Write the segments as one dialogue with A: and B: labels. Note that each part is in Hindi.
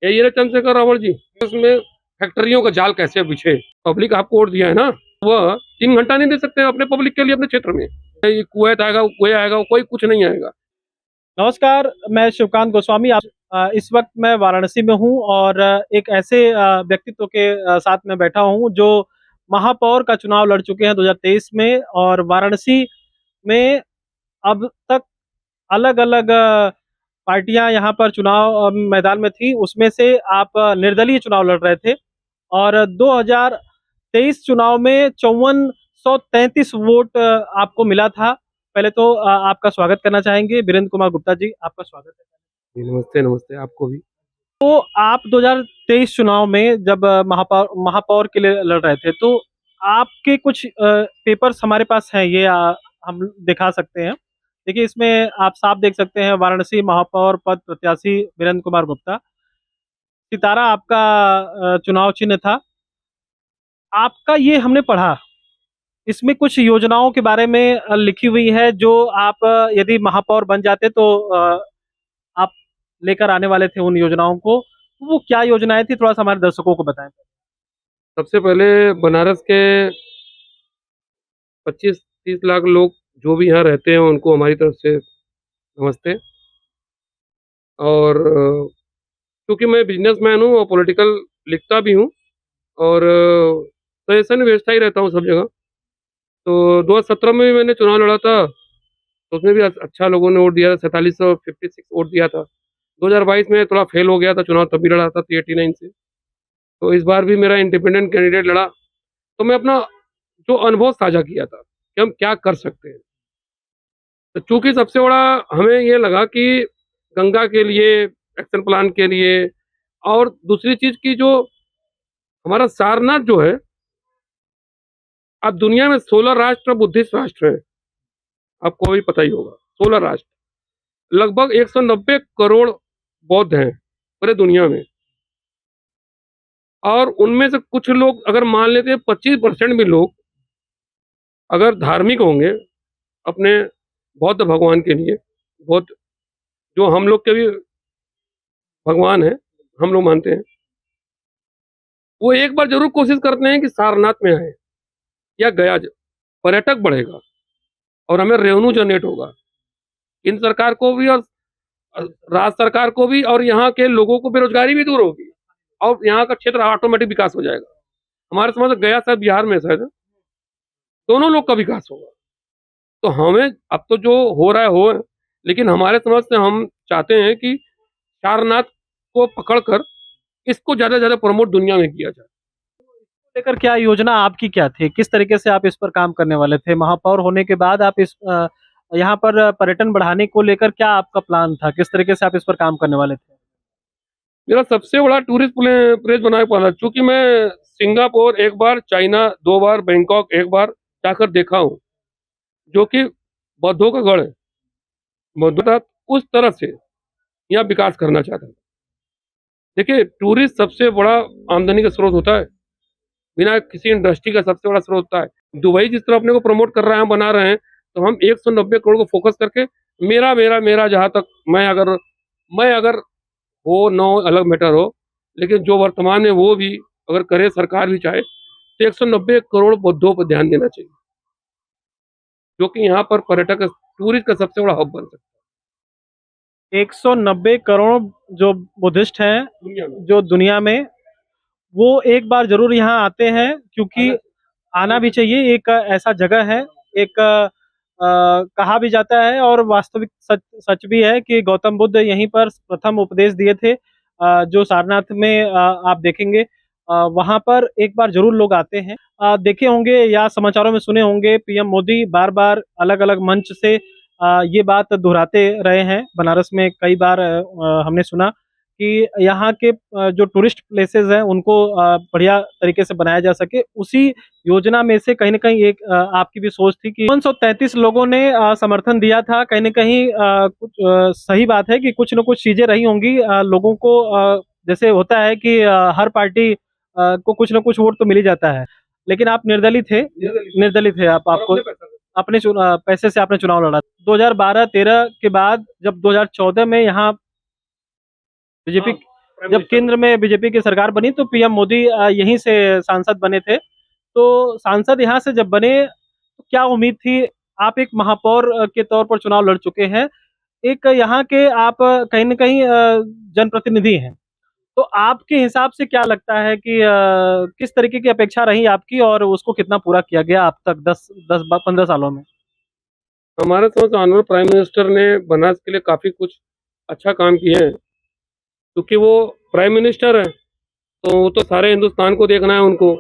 A: ये रहे चंद्रशेखर रावल जी। उसमें फैक्ट्रियों का जाल कैसे बिछे, पब्लिक आपको वोट दिया है ना, वह 3 घंटा नहीं दे सकते अपने पब्लिक के लिए अपने क्षेत्र में। ये कुवैत आएगा, कोई आएगा, कोई कुछ नहीं आएगा।
B: नमस्कार, मैं शिवकांत गोस्वामी। इस वक्त मैं वाराणसी में हूँ और एक ऐसे व्यक्तित्व के साथ में बैठा हूँ जो महापौर का चुनाव लड़ चुके हैं 2023 में। और वाराणसी में अब तक अलग-अलग पार्टियां यहाँ पर चुनाव मैदान में थी, उसमें से आप निर्दलीय चुनाव लड़ रहे थे और 2023 चुनाव में 5433 वोट आपको मिला था। पहले तो आपका स्वागत करना चाहेंगे। वीरेंद्र कुमार गुप्ता जी, आपका स्वागत है।
A: जी, नमस्ते नमस्ते आपको भी।
B: तो आप 2023 चुनाव में जब महापौर के लिए लड़ रहे थे, तो आपके कुछ पेपर्स हमारे पास हैं, ये हम दिखा सकते हैं। देखिए, इसमें आप साफ देख सकते हैं, वाराणसी महापौर पद प्रत्याशी वीरेंद्र कुमार गुप्ता। सितारा आपका चुनाव चिन्ह था। आपका ये हमने पढ़ा, इसमें कुछ योजनाओं के बारे में लिखी हुई है जो आप यदि महापौर बन जाते तो आप लेकर आने वाले थे उन योजनाओं को। तो वो क्या योजनाएं थी, थोड़ा सा हमारे दर्शकों को बताएं।
A: सबसे पहले बनारस के 25-30 लाख लोग जो भी यहाँ रहते हैं उनको हमारी तरफ से नमस्ते। और क्योंकि मैं बिजनेसमैन हूँ और पॉलिटिकल लिखता भी हूँ और सजेशन भेजता ही रहता हूँ सब जगह। तो 2017 में भी मैंने चुनाव लड़ा था, तो उसमें भी अच्छा लोगों ने वोट दिया था, 4756 वोट दिया था। 2022 में थोड़ा फेल हो गया था चुनाव, तभी लड़ा था 389 से। तो इस बार भी मेरा इंडिपेंडेंट कैंडिडेट लड़ा, तो मैं अपना जो अनुभव साझा किया था कि हम क्या कर सकते हैं। तो चूंकि सबसे बड़ा हमें ये लगा कि गंगा के लिए, एक्शन प्लान के लिए, और दूसरी चीज की जो हमारा सारनाथ जो है, अब दुनिया में 16 राष्ट्र बुद्धिस्ट राष्ट्र है, आपको भी पता ही होगा। 16 राष्ट्र, लगभग 190 करोड़ बौद्ध हैं पूरे दुनिया में। और उनमें से कुछ लोग अगर मान लेते हैं 25% भी लोग अगर धार्मिक होंगे अपने बौद्ध भगवान के लिए, बौद्ध जो हम लोग के भी भगवान है, हम लोग मानते हैं, वो एक बार जरूर कोशिश करते हैं कि सारनाथ में आए या गया। पर्यटक बढ़ेगा और हमें रेवेन्यू जनरेट होगा, इन सरकार को भी और राज्य सरकार को भी, और यहाँ के लोगों को बेरोजगारी भी दूर होगी और यहाँ का क्षेत्र ऑटोमेटिक विकास हो जाएगा। हमारे समझ गया शायद बिहार में शायद दोनों लोग का विकास होगा। तो हमें अब तो जो हो रहा है हो, लेकिन हमारे समझ से हम चाहते हैं कि सारनाथ को पकड़कर इसको ज्यादा से ज्यादा प्रमोट दुनिया में किया जाए।
B: लेकर क्या योजना आपकी क्या थी, किस तरीके से आप इस पर काम करने वाले थे महापौर होने के बाद? आप इस यहाँ पर पर्यटन बढ़ाने को लेकर क्या आपका प्लान था, किस तरीके से आप इस पर काम करने वाले थे?
A: मेरा सबसे बड़ा टूरिस्ट प्लेस बनाने वाला, चूंकि मैं सिंगापुर एक बार, चाइना 2 बार, बैंकॉक एक बार जाकर देखा हूँ, जो कि बौद्धों का गढ़ है। बौद्ध उस तरह से यहाँ विकास करना चाहता है। देखिए, टूरिस्ट सबसे बड़ा आमदनी का स्रोत होता है, बिना किसी इंडस्ट्री का सबसे बड़ा स्रोत होता है। दुबई जिस तरह अपने को प्रमोट कर रहा है, हम बना रहे हैं, तो हम 190 करोड़ को फोकस करके, मेरा मेरा मेरा जहाँ तक मैं अगर हो नो अलग मैटर हो, लेकिन जो वर्तमान में वो भी अगर करे, सरकार भी चाहे, तो 190 करोड़ बौद्धों पर ध्यान देना चाहिए, जो कि यहाँ पर पर्यटक टूरिस्ट का सबसे बड़ा हब बन सकता
B: 190 करोड़ जो बुद्धिस्ट हैं
A: है दुनिया में।
B: जो दुनिया में, वो एक बार जरूर यहाँ आते हैं, क्योंकि आना भी चाहिए। एक ऐसा जगह है, एक कहा भी जाता है और वास्तविक सच सच भी है कि गौतम बुद्ध यहीं पर प्रथम उपदेश दिए थे। जो सारनाथ में आप देखेंगे, वहाँ पर एक बार जरूर लोग आते हैं। देखे होंगे या समाचारों में सुने होंगे, पीएम मोदी बार बार अलग अलग मंच से ये बात दोहराते रहे हैं। बनारस में कई बार हमने सुना कि यहाँ के जो टूरिस्ट प्लेसेस हैं उनको बढ़िया तरीके से बनाया जा सके। उसी योजना में से कहीं न कहीं एक आपकी भी सोच थी कि 533 लोगों ने समर्थन दिया था। कहीं न कहीं कुछ सही बात है कि कुछ न कुछ चीज़ें रही होंगी लोगों को, जैसे होता है कि हर पार्टी को कुछ न कुछ वोट तो मिल ही जाता है। लेकिन आप निर्दलीय थे, निर्दलीय थे आप, आपको अपने पैसे से आपने चुनाव लड़ा। 2012-13 के बाद जब 2014 में यहाँ बीजेपी जब केंद्र में बीजेपी की सरकार बनी तो पीएम मोदी यहीं से सांसद बने थे। तो सांसद यहाँ से जब बने तो क्या उम्मीद थी? आप एक महापौर के तौर पर चुनाव लड़ चुके हैं। एक यहाँ के आप कहीं न कहीं जनप्रतिनिधि हैं। तो आपके हिसाब से क्या लगता है कि किस तरीके की अपेक्षा रही आपकी और उसको कितना पूरा किया गया अब तक 10-15 सालों में?
A: हमारे समझ ऑनरेबल प्राइम मिनिस्टर ने बनारस के लिए काफ़ी कुछ अच्छा काम किए हैं, क्योंकि वो प्राइम मिनिस्टर हैं, तो वो तो सारे हिंदुस्तान को देखना है उनको।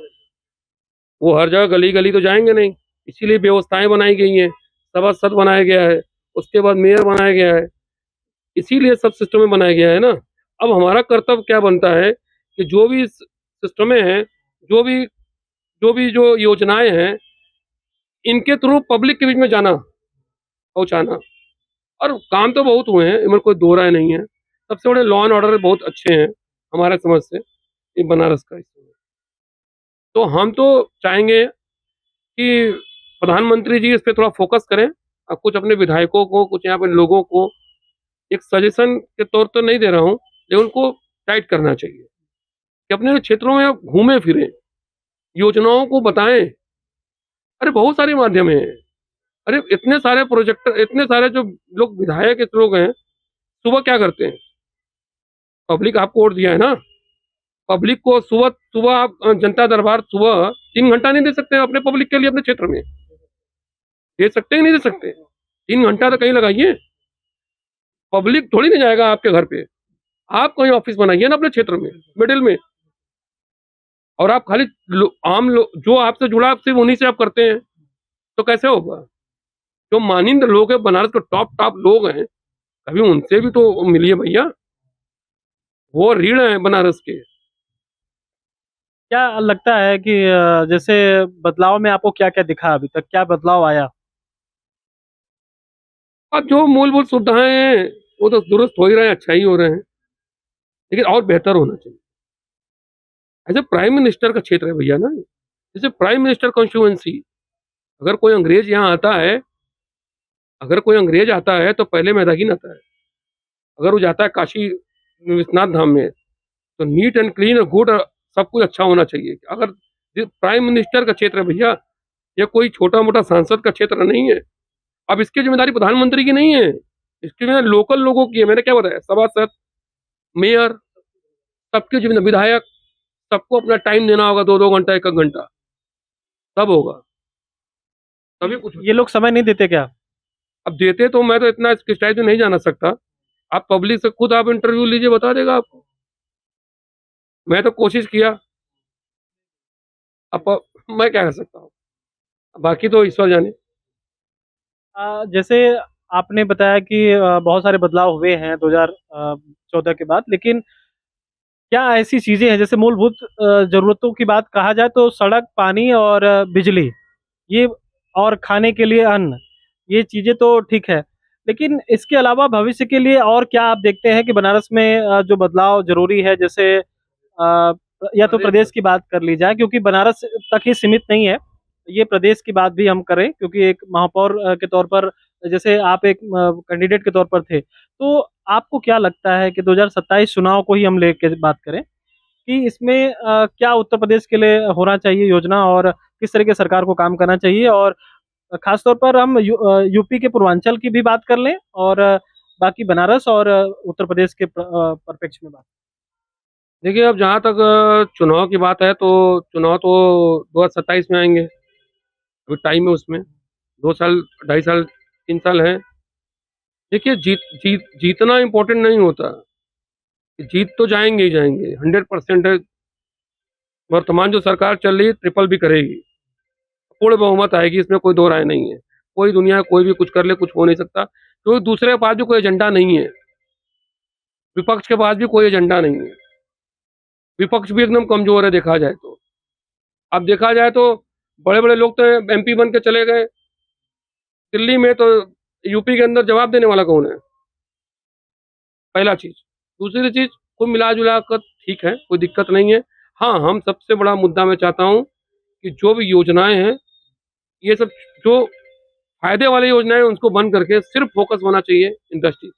A: वो हर जगह गली-गली तो जाएँगे नहीं, इसीलिए व्यवस्थाएँ बनाई गई हैं, सभासद बनाया गया है, उसके बाद मेयर बनाया गया है, इसीलिए सब सिस्टमें बनाया गया है ना। अब हमारा कर्तव्य क्या बनता है कि जो भी सिस्टमें हैं, जो भी जो योजनाएँ हैं, इनके थ्रू पब्लिक के बीच में जाना, पहुँचाना। और काम तो बहुत हुए हैं, इनमें कोई दो राय नहीं है। सबसे बड़े लॉ एंड ऑर्डर बहुत अच्छे हैं, हमारे समझ से, ये बनारस का इस समय। तो हम तो चाहेंगे कि प्रधानमंत्री जी इस पे थोड़ा फ़ोकस करें और कुछ अपने विधायकों को, कुछ यहाँ पे लोगों को एक सजेशन के तौर तो नहीं दे रहा हूँ, लेकिन उनको टाइट करना चाहिए कि अपने क्षेत्रों में घूमें-फिरें, योजनाओं को बताएँ। अरे बहुत सारे माध्यम हैं। अरे इतने सारे प्रोजेक्टर, इतने सारे जो लोग विधायक इस लोग हैं, सुबह क्या करते हैं? पब्लिक आपको वोट दिया है ना, पब्लिक को सुबह सुबह आप जनता दरबार सुबह 3 घंटा नहीं दे सकते अपने पब्लिक के लिए अपने क्षेत्र में? दे सकते हैं, नहीं दे सकते? 3 घंटा तो कहीं लगाइए, पब्लिक थोड़ी ना जाएगा आपके घर पे। आप कहीं ऑफिस बनाइए ना अपने क्षेत्र में, मिडिल में। और आप खाली आम लोग जो आपसे जुड़ा, आप सिर्फ उन्हीं से आप करते हैं, तो कैसे होगा? जो मानिंद लोग हैं, बनारस के टॉप टॉप लोग हैं, कभी उनसे भी तो मिलिए भैया, वो रीढ़ हैं बनारस के।
B: क्या लगता है कि जैसे बदलाव में आपको क्या-क्या दिखा अभी तक? क्या बदलाव आया?
A: अब जो मूलभूत सुविधाएं हैं वो तो दुरुस्त हो ही रहे हैं, अच्छा ही हो रहे हैं, लेकिन और बेहतर होना चाहिए। ऐसे प्राइम मिनिस्टर का क्षेत्र है भैया ना, जैसे प्राइम मिनिस्टर कॉन्स्टिट्यूएंसी, अगर कोई अंग्रेज यहाँ आता है, अगर कोई अंग्रेज आता है तो पहले मैदागिन आता है। अगर वो जाता है काशी विश्वनाथ धाम में, तो नीट एंड क्लीन और गुड, सब कुछ अच्छा होना चाहिए। अगर प्राइम मिनिस्टर का क्षेत्र है भैया, ये कोई छोटा मोटा सांसद का क्षेत्र नहीं है। अब इसकी जिम्मेदारी प्रधानमंत्री की नहीं है, इसकी जिम्मेदारी लोकल लोगों की है। मैंने क्या बताया, सभासद, मेयर, सबकी जिम्मेदारी, विधायक, सबको अपना टाइम देना होगा, 2-2 घंटा, 1-1 घंटा, तब होगा, तभी कुछ
B: ये लोग समय नहीं देते क्या?
A: अब देते तो मैं तो इतना गहराई में नहीं जाना सकता। आप पब्लिक से खुद आप इंटरव्यू लीजिए, बता देगा आपको। मैं तो कोशिश किया, अब मैं क्या कर सकता हूँ? बाकी तो ईश्वर जाने।
B: जैसे आपने बताया कि बहुत सारे बदलाव हुए हैं 2014 के बाद, लेकिन क्या ऐसी चीज़ें हैं जैसे मूलभूत ज़रूरतों की बात कहा जाए तो सड़क, पानी और बिजली, ये और खाने के लिए अन्न, ये चीज़ें तो ठीक है। लेकिन इसके अलावा भविष्य के लिए और क्या आप देखते हैं कि बनारस में जो बदलाव ज़रूरी है? जैसे या तो प्रदेश की बात कर ली जाए क्योंकि बनारस तक ही सीमित नहीं है, ये प्रदेश की बात भी हम करें क्योंकि एक महापौर के तौर पर जैसे आप एक कैंडिडेट के तौर पर थे, तो आपको क्या लगता है कि 2027 चुनाव को ही हम लेके बात करें कि इसमें क्या उत्तर प्रदेश के लिए होना चाहिए योजना और किस तरह की सरकार को काम करना चाहिए? और खास तौर पर हम यूपी के पूर्वांचल की भी बात कर लें और बाकी बनारस और उत्तर प्रदेश के परिप्रेक्ष्य में बात।
A: देखिए, अब जहाँ तक चुनाव की बात है, तो चुनाव तो 2027 में आएँगे, अभी टाइम है उसमें, 2 साल, 2.5 साल, 3 साल हैं। देखिए, जीतना इम्पोर्टेंट नहीं होता, जीत तो जाएँगे ही जाएँगे, 100% है। वर्तमान जो सरकार चल रही है, ट्रिपल भी करेगी, पूर्ण बहुमत आएगी, इसमें कोई दो राय नहीं है। कोई दुनिया कोई भी कुछ कर ले, कुछ हो नहीं सकता, क्योंकि दूसरे के पास भी कोई एजेंडा नहीं है, विपक्ष के पास भी कोई एजेंडा नहीं है। विपक्ष भी एकदम कमज़ोर है देखा जाए तो। अब देखा जाए तो बड़े-बड़े लोग तो एमपी बन के चले गए, दिल्ली में तो यूपी के अंदर जवाब देने वाला कौन है? पहला चीज़। दूसरी चीज़, कुल मिला-जुला कर ठीक है, कोई दिक्कत नहीं है। हाँ, हम सबसे बड़ा मुद्दा मैं चाहता हूँ कि जो भी योजनाएँ हैं, ये सब जो फ़ायदे वाली योजनाएँ हैं, उनको बंद करके सिर्फ़ फ़ोकस होना चाहिए इंडस्ट्री।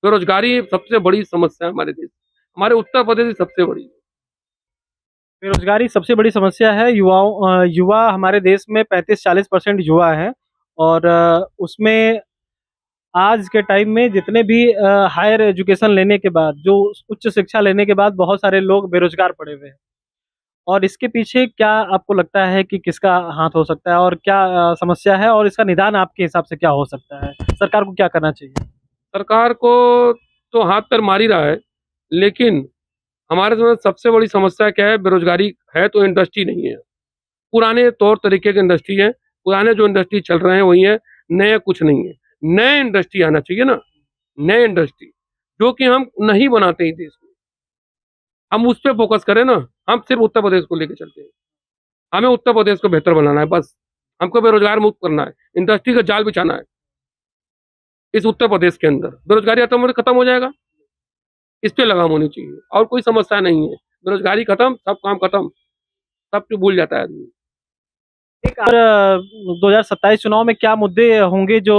A: बेरोज़गारी सबसे बड़ी समस्या है हमारे देश की। हमारे उत्तर प्रदेश की सबसे बड़ी।
B: बेरोजगारी सबसे बड़ी समस्या है। युवा हमारे देश में 35-40% युवा हैं और उसमें आज के टाइम में जितने भी हायर एजुकेशन लेने के बाद, जो उच्च शिक्षा लेने के बाद बहुत सारे लोग बेरोजगार पड़े हुए हैं। और इसके पीछे क्या आपको लगता है कि किसका हाथ हो सकता है और क्या समस्या है और इसका निदान आपके हिसाब से क्या हो सकता है? सरकार को क्या करना चाहिए?
A: सरकार को तो हाथ पैर मार ही रहा है, लेकिन हमारे समय सबसे बड़ी समस्या क्या है, बेरोजगारी है तो इंडस्ट्री नहीं है। पुराने तौर तरीके की इंडस्ट्री है, पुराने जो इंडस्ट्री चल रहे हैं वही है, नए कुछ नहीं है। नए इंडस्ट्री आना चाहिए ना, नए इंडस्ट्री, जो कि हम नहीं बनाते हैं देश में। हम उस पे फ़ोकस करें ना, हम सिर्फ़ उत्तर प्रदेश को लेके चलते हैं। हमें उत्तर प्रदेश को बेहतर बनाना है बस, हमको बेरोज़गार मुक्त करना है, इंडस्ट्री का जाल बिछाना है, इस उत्तर प्रदेश के अंदर। बेरोज़गारी खत्म हो जाएगा, इस पे लगाम होनी चाहिए और कोई समस्या नहीं है। बेरोज़गारी खत्म, सब काम खत्म, सब कुछ भूल जाता है आदमी।
B: एक और 2027 चुनाव में क्या मुद्दे होंगे जो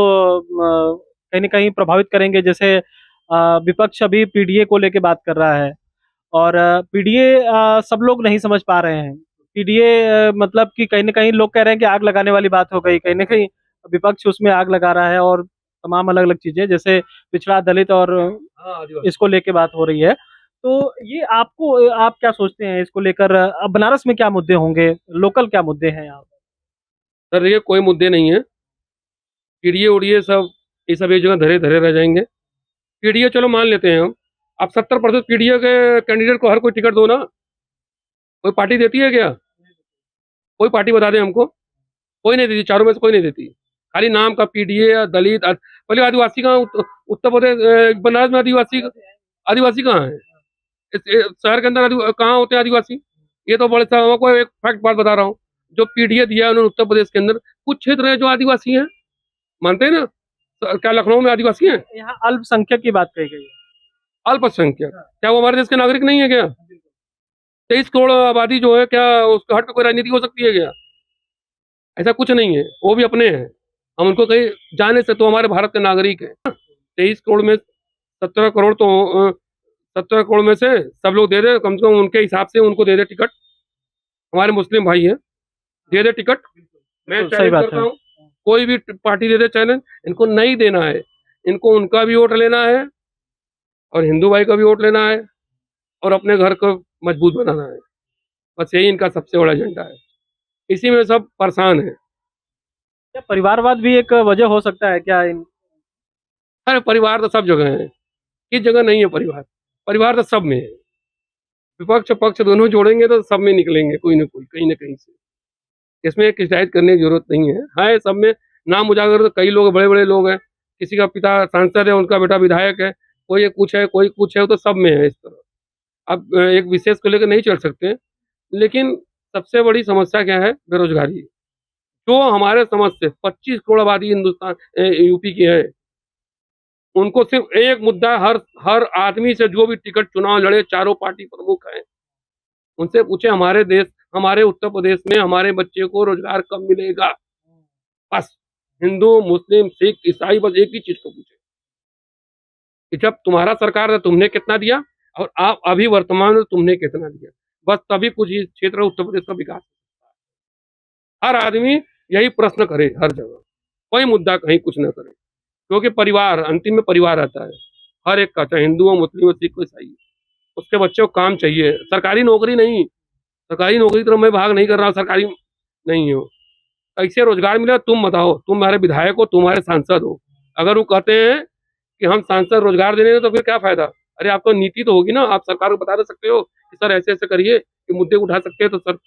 B: कहीं न कहीं प्रभावित करेंगे? जैसे विपक्ष अभी पीडीए को लेके बात कर रहा है और पीडीए सब लोग नहीं समझ पा रहे हैं। पीडीए मतलब कि कहीं न कहीं लोग कह रहे हैं कि आग लगाने वाली बात हो गई। कहीं न कहीं विपक्ष उसमें आग लगा रहा है और तमाम अलग-अलग चीज़ें जैसे पिछड़ा, दलित और
A: हाँ, आदिवासी।
B: इसको लेके बात हो रही है। तो ये आपको आप क्या सोचते हैं इसको लेकर? अब बनारस में क्या मुद्दे होंगे? लोकल क्या मुद्दे हैं यहाँ?
A: सर ये कोई मुद्दे नहीं है, पीडीए-उड़ीए सब ये सब एक जगह धरे-धरे रह जाएँगे। पीडीए चलो मान लेते हैं हम, अब 70% पीडीए के कैंडिडेट को हर कोई टिकट दो ना, कोई पार्टी देती है क्या? कोई पार्टी बता दें हमको? कोई नहीं देती, चारों में से कोई नहीं देती। खाली नाम का पीडीए या दलित पहले आदिवासी कहाँ उत्तर प्रदेश बनारस में आदिवासी आदिवासी कहाँ है? इस शहर के अंदर कहाँ होते हैं आदिवासी? ये तो बड़े साहब आपको एक फैक्ट बात बता रहा हूँ, जो पीडीए दिया है उन्होंने उत्तर प्रदेश के अंदर, कुछ क्षेत्र हैं जो आदिवासी हैं, मानते हैं ना? क्या लखनऊ में आदिवासी हैं?
B: यहाँ अल्पसंख्यक की बात कही गई है।
A: अल्पसंख्यक, क्या वो हमारे देश के नागरिक नहीं है क्या? 23 करोड़ आबादी जो है, क्या उसका हट के कोई राजनीति हो सकती है क्या? ऐसा कुछ नहीं है, वो भी अपने हैं। हम उनको कहीं जाने से तो हमारे भारत के नागरिक हैं। 23 करोड़ में 17 करोड़ तो 17 करोड़ में से सब लोग दे दें, कम से कम उनके हिसाब से उनको दे दे टिकट। हमारे मुस्लिम भाई हैं, दे दे टिकट। मैं
B: बिल्कुल, सही
A: चैलेंज
B: बात
A: करता
B: है।
A: हूँ, कोई भी पार्टी दे दे चैलेंज, इनको नहीं देना है। इनको उनका भी वोट लेना है और हिंदू भाई का भी वोट लेना है और अपने घर को मजबूत बनाना है। बस यही इनका सबसे बड़ा एजेंडा है। इसी में सब परेशान हैं।
B: क्या परिवारवाद भी एक वजह हो सकता है क्या इन?
A: अरे परिवार तो सब जगह है, किस जगह नहीं है परिवार? परिवार तो सब में है। विपक्ष पक्ष दोनों जोड़ेंगे तो सब में निकलेंगे कोई न कोई, कहीं न कहीं से। इसमें किफ़ायत करने की ज़रूरत नहीं है। है सब में, नाम उजागर तो कई लोग बड़े-बड़े लोग हैं। किसी का पिता सांसद है, उनका बेटा विधायक है, कोई कुछ है, कोई कुछ है, वो तो सब में है इस तरह। अब एक विशेष को लेकर नहीं चल सकते, लेकिन सबसे बड़ी समस्या क्या है? बेरोज़गारी। जो हमारे समझ से 25 करोड़ आबादी यूपी की है, उनको सिर्फ़ एक मुद्दा है, हर हर आदमी से जो भी टिकट चुनाव लड़े, चारों पार्टी प्रमुख हैं, उनसे पूछें हमारे देश, हमारे उत्तर प्रदेश में हमारे बच्चे को रोज़गार कब मिलेगा? बस हिंदू, मुस्लिम, सिख, ईसाई बस एक ही चीज़ को पूछें कि जब तुम्हारा सरकार था तुमने कितना दिया और आप अभी वर्तमान में तुमने कितना दिया? बस तभी कुछ इस क्षेत्र उत्तर प्रदेश का विकास। हर आदमी यही प्रश्न करे हर जगह, कोई मुद्दा कहीं कुछ ना करे, क्योंकि परिवार अंतिम में परिवार आता है, हर एक का, चाहे हिंदू हो, मुस्लिम हो, सिख हो, ईसाई हो, उसके बच्चे को काम चाहिए, सरकारी नौकरी नहीं। सरकारी नौकरी की तरफ मैं भाग नहीं कर रहा हूँ, सरकारी नहीं हो, कैसे रोज़गार मिलेगा तुम बताओ, तुम हमारे विधायक हो, तुम हमारे सांसद हो। अगर वो कहते हैं कि हम सांसद रोज़गार दे रहे हैं तो फिर क्या फ़ायदा? अरे आपको नीति तो होगी ना, आप सरकार को बता तो सकते हो कि सर ऐसे-ऐसे करिए, ये मुद्दे उठा सकते हैं तो सर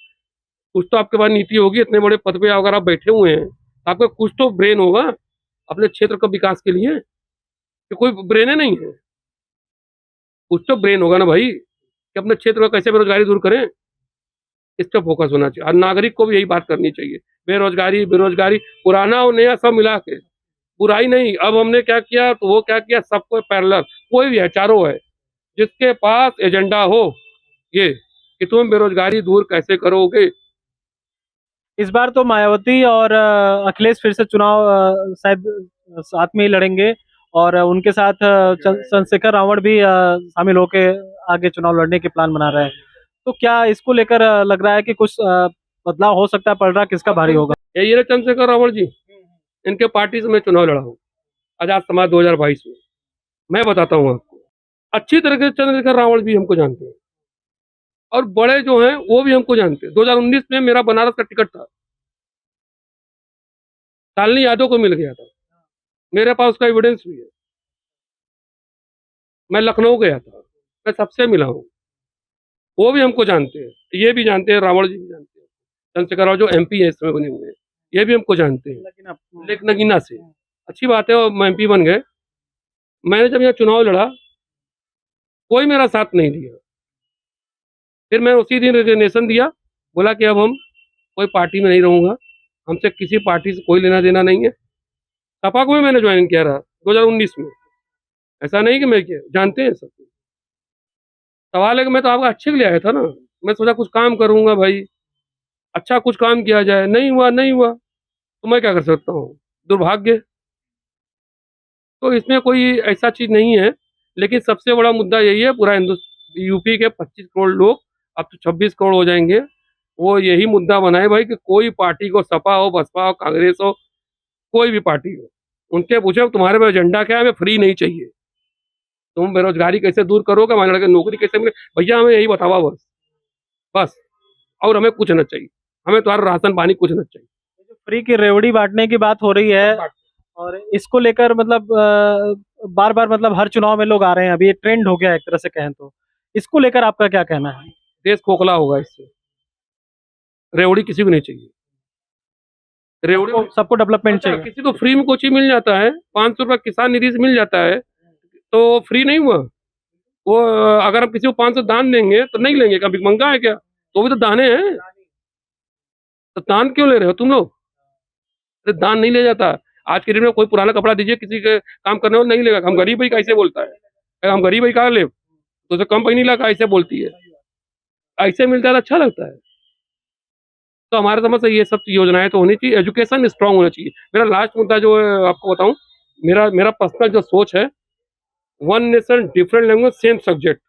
A: कुछ तो आपके पास नीति होगी, इतने बड़े पद पे अगर आप बैठे हुए हैं, तो आपका कुछ तो ब्रेन होगा अपने क्षेत्र का विकास के लिए, कि कोई ब्रेन ही नहीं है। कुछ तो ब्रेन होगा ना भाई, कि अपने क्षेत्र में कैसे बेरोज़गारी दूर करें, इस पे फ़ोकस होना चाहिए और नागरिक को भी यही बात करनी चाहिए। बेरोज़गारी, बेरोज़गारी, पुराना और नया सब मिला के, बुराई नहीं, अब हमने क्या किया तो वो क्या किया, सबको पैरेलल, कोई भी है, चारों है, जिसके पास एजेंडा हो ये, कि तुम बेरोज़गारी दूर कैसे करोगे?
B: इस बार तो मायावती और अखिलेश फिर से चुनाव शायद साथ में ही लड़ेंगे और उनके साथ चंद्रशेखर रावण भी शामिल होके आगे चुनाव लड़ने के प्लान बना रहे हैं। तो क्या इसको लेकर लग रहा है कि कुछ बदलाव हो सकता है, पलड़ा किसका भारी होगा?
A: ये रहे चंद्रशेखर रावण जी, इनके पार्टी से मैं चुनाव लड़ा हूँ आजाद समाज 2022 में। मैं बताता हूँ आपको, अच्छी तरह से चंद्रशेखर रावण भी हमको जानते हैं और बड़े जो हैं वो भी हमको जानते हैं। 2019 में मेरा बनारस का टिकट था, शालिनी यादव को मिल गया था, मेरे पास उसका एविडेंस भी है। मैं लखनऊ गया था, मैं सबसे मिला हूँ, वो भी हमको जानते हैं, ये भी जानते हैं, रावण जी भी जानते हैं, चंद्रशेखर राव जो एमपी है इसमें बने हुए हैं, ये भी हमको जानते हैं, लेकिन नगीना से। अच्छी बात है, और एमपी बन गए। मैंने जब यहाँ चुनाव लड़ा, कोई मेरा साथ नहीं दिया। फिर मैं उसी दिन रेजिग्नेशन दिया, बोला कि अब हम कोई पार्टी में नहीं रहूंगा, हमसे किसी पार्टी से कोई लेना देना नहीं है। सपा को भी मैंने ज्वाइन किया रहा 2019 में, ऐसा नहीं कि मैं किया, जानते हैं सब। सवाल है कि मैं तो आपका अच्छे के लिए आया था ना, मैं सोचा कुछ काम करूंगा भाई, अच्छा कुछ काम किया जाए, नहीं हुआ नहीं हुआ तो मैं क्या कर सकता हूँ, दुर्भाग्य। तो इसमें कोई ऐसा चीज नहीं है, लेकिन सबसे बड़ा मुद्दा यही है, पूरा हिंदुस्तान यूपी के 25 करोड़ लोग, अब तो 26 करोड़ हो जाएंगे, वो यही मुद्दा बनाए भाई कि कोई पार्टी को, सपा हो, बसपा हो, कांग्रेस हो, कोई भी पार्टी हो, उनके पूछे तुम्हारे पास एजेंडा क्या है, हमें फ्री नहीं चाहिए, तुम बेरोजगारी कैसे दूर करोगे, हमारे लड़के नौकरी कैसे मिले, भैया हमें यही बतावा बस, बस। और हमें कुछ न चाहिए, हमें तुम्हारा राशन पानी कुछ न चाहिए।
B: फ्री की रेवड़ी बांटने की बात हो रही है और इसको लेकर मतलब बार बार मतलब हर चुनाव में लोग आ रहे हैं, अभी ये ट्रेंड हो गया है एक तरह से कहें तो। इसको लेकर आपका क्या कहना है?
A: देश खोखला होगा इससे, रेवड़ी किसी को नहीं चाहिए। रेवड़ी
B: सबको डेवलपमेंट
A: अच्छा,
B: चाहिए।
A: किसी को फ्री में कोचिंग मिल जाता है, 500 रुपया किसान निधि से मिल जाता है, तो फ्री नहीं हुआ वो। अगर हम किसी को 500 दान देंगे तो नहीं लेंगे, कभी मंगा है क्या, तो भी तो दाने हैं, तो दान क्यों ले रहे हो तुम लोग? अरे दान नहीं ले जाता। आज के दिन में कोई पुराना कपड़ा दीजिए किसी के काम करने वाला, नहीं लेगा। हम गरीब भाई कैसे बोलता है, हम गरीब भाई कहाँ ले, तो उसे कम नहीं लगा, ऐसे बोलती है, ऐसे मिलता है तो अच्छा लगता है। तो हमारे समझ से ये सब योजनाएं तो होनी चाहिए, एजुकेशन स्ट्रांग होना चाहिए। मेरा लास्ट मुद्दा जो है आपको बताऊं, मेरा मेरा पर्सनल जो सोच है, one nation different language same subject,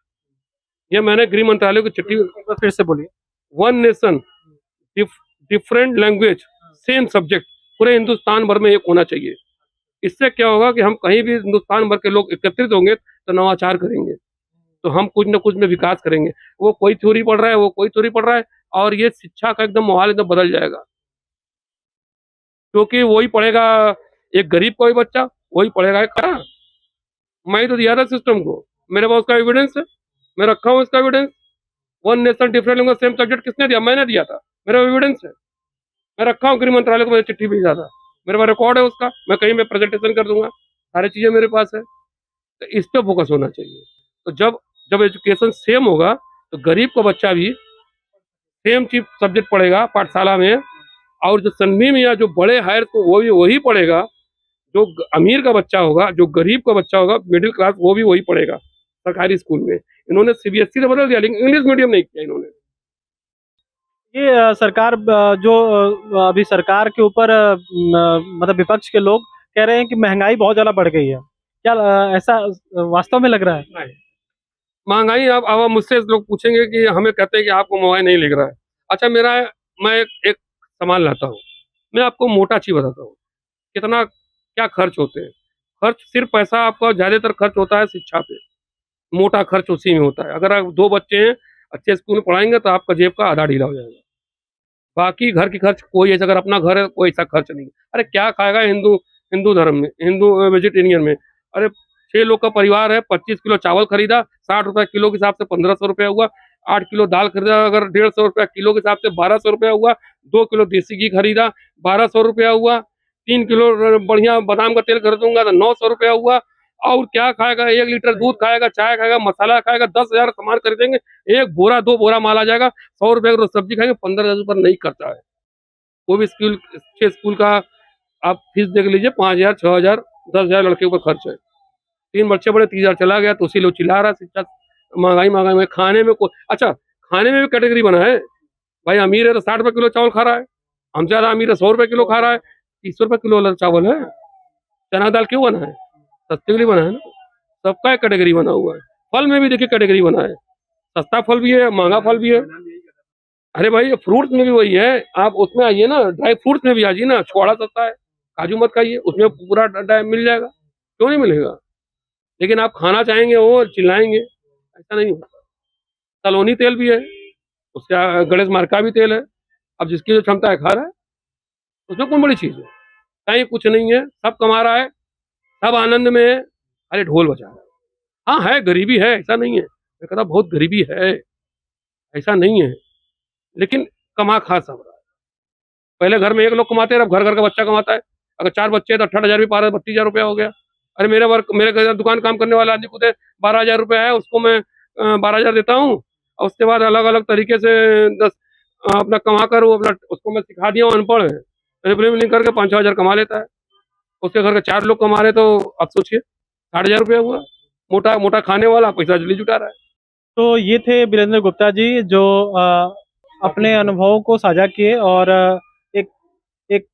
A: ये मैंने गृह मंत्रालय की चिट्ठी,
B: एक बार फिर से बोलिए।
A: One nation different language same subject, पूरे हिंदुस्तान भर में एक होना चाहिए। इससे क्या होगा कि हम कहीं भी हिंदुस्तान भर के लोग एकत्रित होंगे तो नवाचार करेंगे, तो हम कुछ न कुछ में विकास करेंगे। वो कोई थ्योरी पढ़ रहा है, वो कोई थ्योरी पढ़ रहा है, और ये शिक्षा का एकदम माहौल एकदम बदल जाएगा, क्योंकि वही पढ़ेगा एक गरीब कोई बच्चा, वही पढ़ेगा एक खरा। मैं ही तो दिया था सिस्टम को, मेरे पास उसका एविडेंस है, मैं रखा हूँ इसका evidence. One nation different language same subject किसने दिया? मैंने दिया था, मेरा एविडेंस है, मैं रखा हूँ, गृह मंत्रालय को मैंने चिट्ठी भेजा था, मेरे पास रिकॉर्ड है उसका, मैं कहीं में प्रेजेंटेशन कर दूंगा, सारी चीजें मेरे पास है। तो इस पे फोकस होना चाहिए। तो जब जब एजुकेशन सेम होगा तो गरीब का बच्चा भी सेम चीज सब्जेक्ट पढ़ेगा पाठशाला में, और जो सन्नी में या जो बड़े हायर को वो भी वही पढ़ेगा। जो अमीर का बच्चा होगा, जो गरीब का बच्चा होगा, मिडिल क्लास, वो भी वही पढ़ेगा सरकारी स्कूल में। इन्होंने सीबीएसई से बदल दिया, लेकिन इंग्लिश मीडियम नहीं किया इन्होंने।
B: ये सरकार जो अभी सरकार के ऊपर मतलब विपक्ष के लोग कह रहे हैं कि महंगाई बहुत ज्यादा बढ़ गई है, क्या ऐसा वास्तव में लग रहा है?
A: नहीं, महंगाई अब मुझसे लोग पूछेंगे कि हमें कहते हैं कि आपको मोबाइल नहीं लग रहा है। अच्छा, मैं एक सामान लाता हूँ, मैं आपको मोटा चीज बताता हूँ, कितना क्या खर्च होते हैं। खर्च सिर्फ पैसा, आपका ज्यादातर खर्च होता है शिक्षा पे, मोटा खर्च उसी में होता है। अगर आप 2 बच्चे हैं, अच्छे स्कूल में पढ़ाएंगे तो आपका जेब का आधा ढीला हो जाएगा। बाकी घर की खर्च कोई ऐसा, अगर अपना घर है कोई ऐसा खर्च नहीं। अरे क्या खाएगा हिंदू, हिंदू धर्म में, हिंदू वेजिटेरियन में? अरे 6 लोग का परिवार है, 25 किलो चावल खरीदा, 60 रुपए किलो के हिसाब से 1500 रुपया हुआ। 8 किलो दाल खरीदा, अगर 150 रुपया किलो के हिसाब से 1200 रुपया हुआ। 2 किलो देसी घी खरीदा, 1200 रुपया हुआ। 3 किलो बढ़िया बादाम का तेल खरीदूंगा तो 900 रुपया हुआ। और क्या खाएगा? 1 लीटर दूध खाएगा, चाय खाएगा, मसाला खाएगा, 10,000 सामान खरीदेंगे, 1 बोरा 2 बोरा माल आ जाएगा। 100 रुपये का सब्जी खाएंगे, 15,000 रुपये नहीं करता है। वो भी स्कूल, अच्छे स्कूल का आप फीस देख लीजिए, 5,000, 6,000, 10,000 लड़के के ऊपर खर्च है। 3 बच्चे बड़े, 30,000 चला गया, तो उसी लोग चिल्ला रहा है शिक्षा महंगाई महंगाई में। खाने में कोई, अच्छा खाने में भी कैटेगरी बना है भाई। अमीर है तो 60 रुपये किलो चावल खा रहा है, हमसे ज्यादा अमीर है 100 रुपये किलो खा रहा है। 30 रुपये किलो वाला चावल है, चना दाल क्यों बना है? सस्ते के लिए बना है ना, सबका एक कैटेगरी बना हुआ है। फल में भी देखिए कैटेगरी बना है, सस्ता फल भी है, महंगा फल भी है। अरे भाई फ्रूट्स में भी वही है, आप उसमें आइए ना, ड्राई फ्रूट्स में भी आ जाइए ना, छोड़ा सस्ता है, काजू मत खाइए, उसमें पूरा मिल जाएगा, क्यों नहीं मिलेगा। लेकिन आप खाना चाहेंगे वो चिल्लाएंगे, ऐसा नहीं होता। सलोनी तेल भी है, उसका गणेश मार्ग का भी तेल है, अब जिसकी जो क्षमता है खा रहा है, उसमें कौन बड़ी चीज है। कहीं कुछ नहीं है, सब कमा रहा है, सब आनंद में है, अरे ढोल बजा रहा है। हाँ है, गरीबी है, ऐसा नहीं है, मैं कहता बहुत गरीबी है, ऐसा नहीं है, लेकिन कमा खा सब रहा है। पहले घर में एक लोग कमाते हैं, अब घर घर का बच्चा कमाता है। अगर 4 बच्चे हैं तो 68,000 भी पार 32,000 रुपया हो गया। अरे मेरे घर दुकान काम करने वाला आदमी खुद है, 12,000 रुपया है, उसको मैं 12,000 देता हूँ, और उसके बाद अलग अलग तरीके से 10 अपना कमा कर वो अपना उसको मैं सिखा दिया हूँ, अनपढ़ है, रिफिलिंग करके 5-6 हज़ार कमा लेता है। उसके घर के 4 लोग कमा रहे, तो अब सोचिए 60,000 रुपया हुआ। मोटा मोटा खाने वाला पैसा जल्दी जुटा रहा है।
B: तो ये थे वीरेंद्र गुप्ता जी जो अपने अनुभवों को साझा किए और एक एक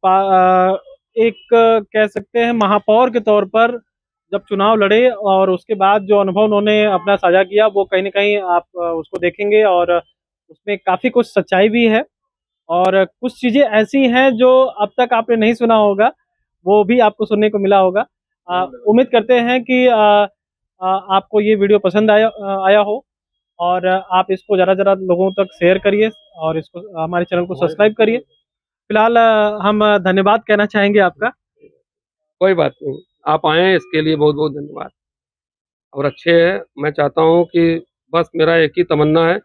B: कह सकते हैं महापौर के तौर पर जब चुनाव लड़े और उसके बाद जो अनुभव उन्होंने अपना साझा किया वो कहीं न कहीं आप उसको देखेंगे और उसमें काफ़ी कुछ सच्चाई भी है और कुछ चीज़ें ऐसी हैं जो अब तक आपने नहीं सुना होगा, वो भी आपको सुनने को मिला होगा। उम्मीद करते हैं कि आपको ये वीडियो पसंद आया हो और आप इसको ज़्यादा से ज़्यादा लोगों तक शेयर करिए और इसको हमारे चैनल को सब्सक्राइब करिए। फिलहाल हम धन्यवाद कहना चाहेंगे आपका।
A: कोई बात नहीं, आप आए इसके लिए बहुत बहुत धन्यवाद। और अच्छे हैं, मैं चाहता हूँ कि बस मेरा एक ही तमन्ना है,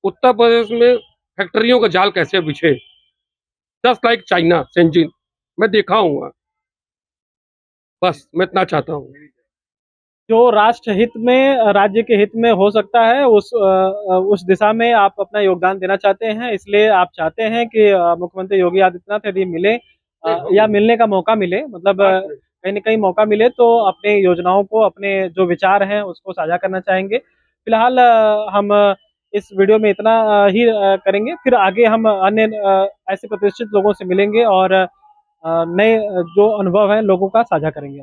A: उत्तर प्रदेश में फैक्ट्रियों का जाल कैसे बिछे, जस्ट लाइक चाइना शेंजिन, मैं देखा हूँ वहाँ। बस मैं इतना चाहता हूँ।
B: जो राष्ट्र हित में, राज्य के हित में हो सकता है उस दिशा में आप अपना योगदान देना चाहते हैं, इसलिए आप चाहते हैं कि मुख्यमंत्री योगी आदित्यनाथ यदि मिले या मिलने का मौका मिले मतलब कहीं न कहीं मौका मिले तो अपने योजनाओं को, अपने जो विचार हैं उसको साझा करना चाहेंगे। फिलहाल हम इस वीडियो में इतना ही करेंगे, फिर आगे हम अन्य ऐसे प्रतिष्ठित लोगों से मिलेंगे और नए जो अनुभव हैं लोगों का साझा करेंगे।